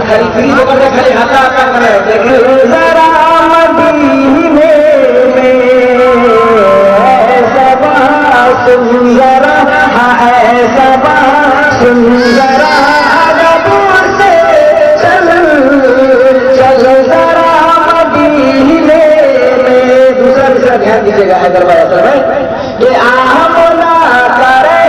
خریدی ہو کر خالی ہاتھ آتا کرے ذرا مدینے میں سبا سن ذرا ہے سبا سن ذرا دور سے چل چل ذرا مدینے میں دوسرا دھیان دیجیے گا حیدرآباد اصل میں یہ آمنا کرے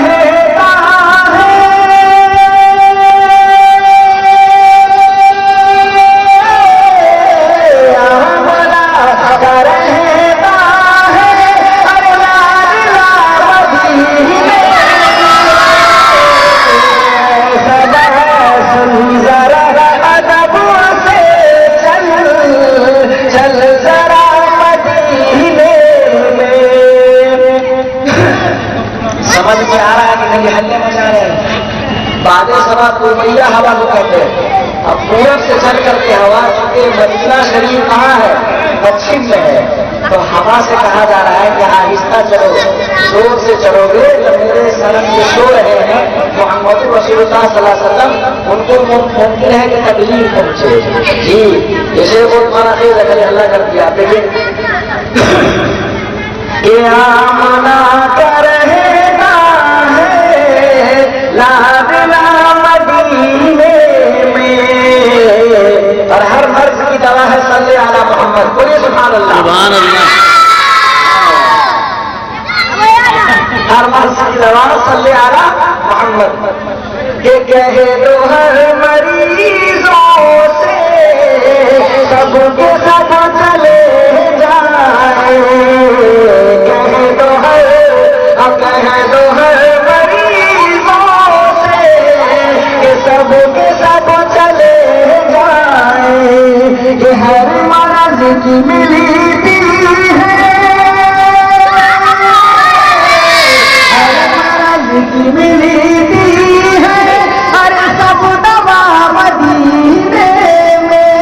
پوریا ہوا کو کہتے ہیں. اب پورب سے چل کر کے ہوا چونکہ مدینہ شریف کہاں ہے؟ پچھم میں ہے. تو ہوا سے کہا جا رہا ہے کہ آہستہ چلو، زور سے چلو گے تو میرے سرم جو سو رہے ہیں محمد رسول اللہ صلی اللہ علیہ وسلم ان کو ممکن ہے کہ تکلیف پہنچے. جی اسے وہ تمہارا خیر رکھے اللہ کر دیا. دیکھیے آمنا کر اور ہر مرض کی دوا ہے صلی علی محمد. بولیے سبحان اللہ. سبحان اللہ. ہر مرض کی دوا صلی علی محمد. کہ کہے دو ہر مریضوں سے سب کے سب چلے جائیں. کہے دو ہر مریضوں سے کہ سب کے سب چلے کہ ہر مرض کی ملتی ہے، ہر مرض کی ملتی ہے، ہر سب دوا مدینے میں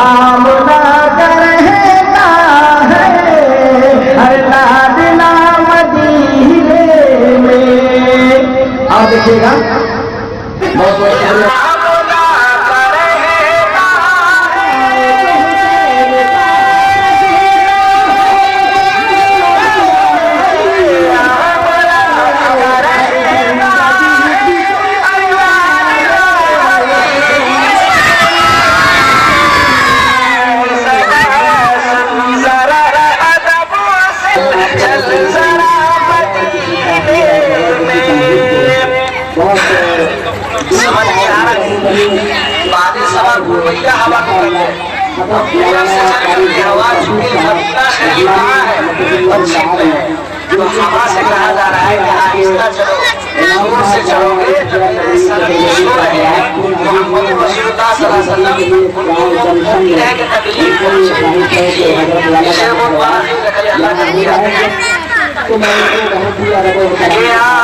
آمنا کرتا ہے، ہر نادنا مدینے میں. آپ دیکھیے گا بہت بہت جو ہوا سے کہا جا رہا ہے کہ آہستہ چلو، زور سے چلو گے تو میرے سر میں سو رہے ہیں محمد رسول اللہ صلی اللہ علیہ وسلم ان کو ممکن ہے کہ تکلیف پہنچے. اسے وہ دوبارہ نہیں رکھے اللہ کا دیا.